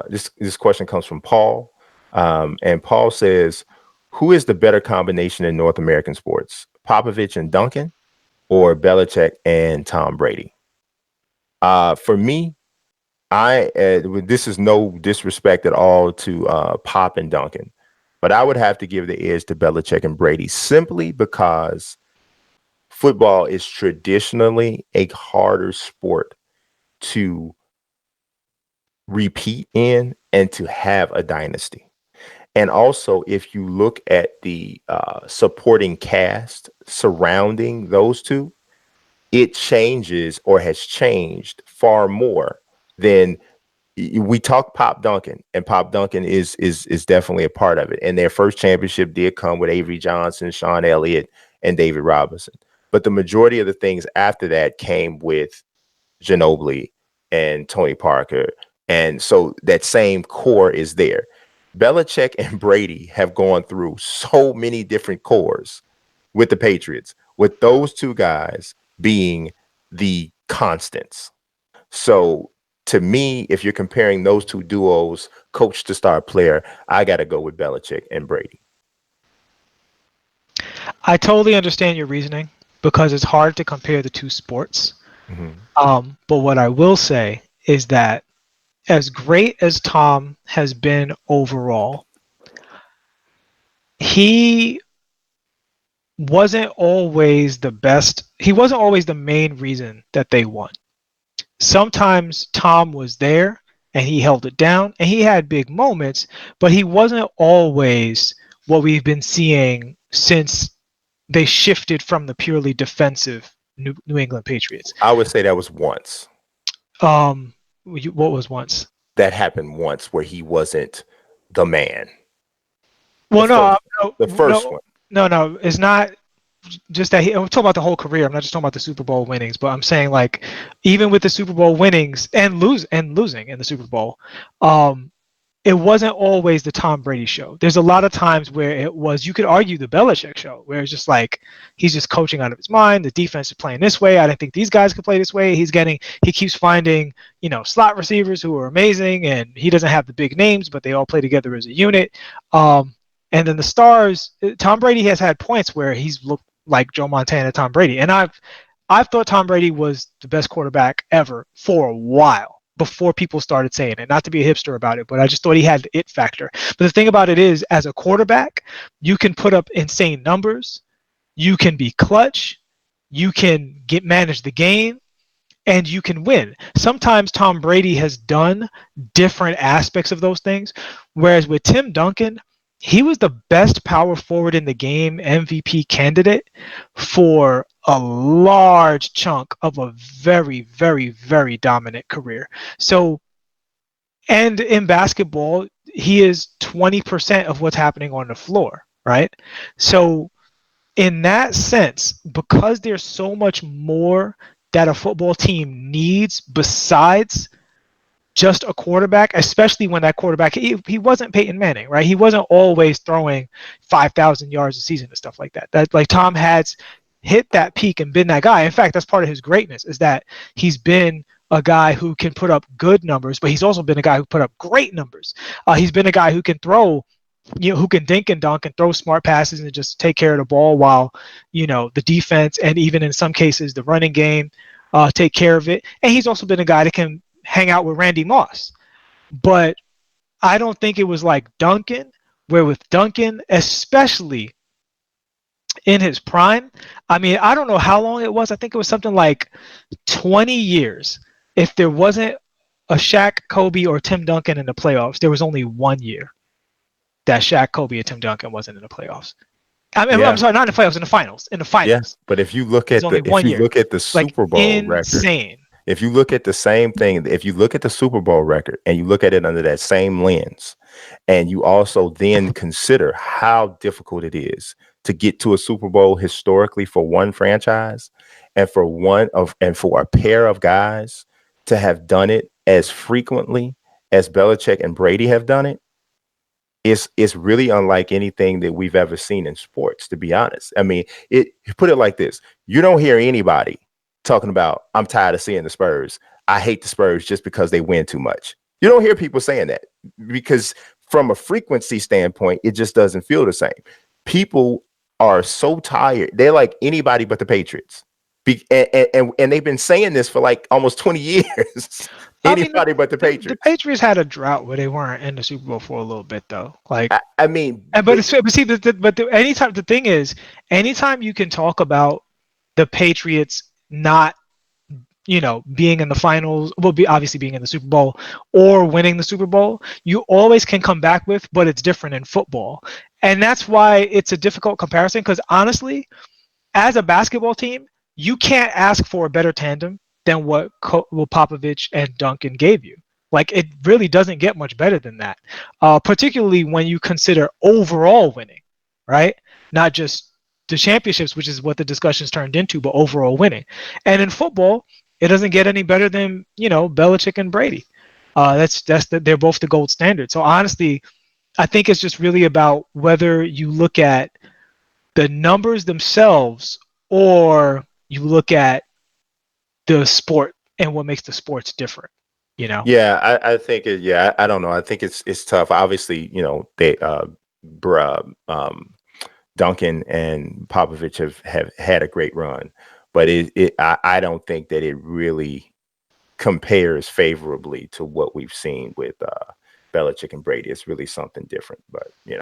This question comes from Paul, and Paul says, "Who is the better combination in North American sports, Popovich and Duncan, or Belichick and Tom Brady?" For me, this is no disrespect at all to Pop and Duncan, but I would have to give the edge to Belichick and Brady simply because football is traditionally a harder sport to repeat in and to have a dynasty. And also, if you look at the supporting cast surrounding those two, it changes or has changed far more than we talk Pop Duncan, and Pop Duncan is definitely a part of it. And their first championship did come with Avery Johnson, Sean Elliott, and David Robinson. But the majority of the things after that came with Ginobili and Tony Parker. And so that same core is there. Belichick and Brady have gone through so many different cores with the Patriots, with those two guys being the constants. So to me, if you're comparing those two duos, coach to star player, I got to go with Belichick and Brady. I totally understand your reasoning because it's hard to compare the two sports. But what I will say is that as great as Tom has been overall, he wasn't always the best. He wasn't always the main reason that they won. Sometimes Tom was there and he held it down and he had big moments, but he wasn't always what we've been seeing since they shifted from the purely defensive New England Patriots. I would say that was once. What was once? That happened once where he wasn't the man. Well, the first one. No, it's not just that. I'm talking about the whole career. I'm not just talking about the Super Bowl winnings, but I'm saying like even with the Super Bowl winnings and losing in the Super Bowl, it wasn't always the Tom Brady show. There's a lot of times where it was, you could argue, the Belichick show, where it's just like he's just coaching out of his mind. The defense is playing this way. I didn't think these guys could play this way. He keeps finding, slot receivers who are amazing, and he doesn't have the big names, but they all play together as a unit. And then the stars, Tom Brady has had points where he's looked like Joe Montana, Tom Brady, and I've thought Tom Brady was the best quarterback ever for a while, before people started saying it. Not to be a hipster about it, but I just thought he had the it factor. But the thing about it is, as a quarterback, you can put up insane numbers, you can be clutch, you can manage the game, and you can win. Sometimes Tom Brady has done different aspects of those things, whereas with Tim Duncan, he was the best power forward in the game, MVP candidate for a large chunk of a very, very, very dominant career. So, and in basketball, he is 20% of what's happening on the floor, right? So, in that sense, because there's so much more that a football team needs besides just a quarterback, especially when that quarterback, he wasn't Peyton Manning, right? He wasn't always throwing 5,000 yards a season and stuff like that. That, like, Tom has hit that peak and been that guy. In fact, that's part of his greatness, is that he's been a guy who can put up good numbers, but he's also been a guy who put up great numbers. He's been a guy who can throw, who can dink and dunk and throw smart passes and just take care of the ball while, the defense and even in some cases the running game take care of it. And he's also been a guy that can hang out with Randy Moss. But I don't think it was like Duncan, where with Duncan, especially in his prime, I mean, I don't know how long it was. I think it was something like 20 years. If there wasn't a Shaq, Kobe, or Tim Duncan in the playoffs, there was only 1 year that Shaq, Kobe, and Tim Duncan wasn't in the playoffs. I'm sorry, not in the playoffs, in the finals. In the finals. Yeah, but if you look at the Super Bowl record, if you look at the same thing, if you look at the Super Bowl record and you look at it under that same lens, and you also then consider how difficult it is to get to a Super Bowl historically for one franchise, and for a pair of guys to have done it as frequently as Belichick and Brady have done it, it's really unlike anything that we've ever seen in sports, to be honest. I mean, put it like this. You don't hear anybody talking about, I'm tired of seeing the Spurs. I hate the Spurs just because they win too much. You don't hear people saying that because from a frequency standpoint, it just doesn't feel the same. People are so tired. They're like anybody but the Patriots. And they've been saying this for like almost 20 years. I mean, Anybody but the the Patriots. Patriots had a drought where they weren't in the Super Bowl for a little bit though. Like, I mean, but see, anytime the thing is, anytime you can talk about the Patriots not, being in the finals, well, obviously being in the Super Bowl or winning the Super Bowl, you always can come back with, but it's different in football, and that's why it's a difficult comparison. Because honestly, as a basketball team, you can't ask for a better tandem than what Popovich and Duncan gave you. Like, it really doesn't get much better than that, particularly when you consider overall winning, right? Not just the championships, which is what the discussions turned into, but overall winning. And in football, it doesn't get any better than Belichick and Brady. They're both the gold standard. So honestly, I think it's just really about whether you look at the numbers themselves or you look at the sport and what makes the sports different. Yeah, I think I don't know. I think it's tough. Obviously, they Duncan and Popovich have had a great run, but I don't think that it really compares favorably to what we've seen with Belichick and Brady. It's really something different. But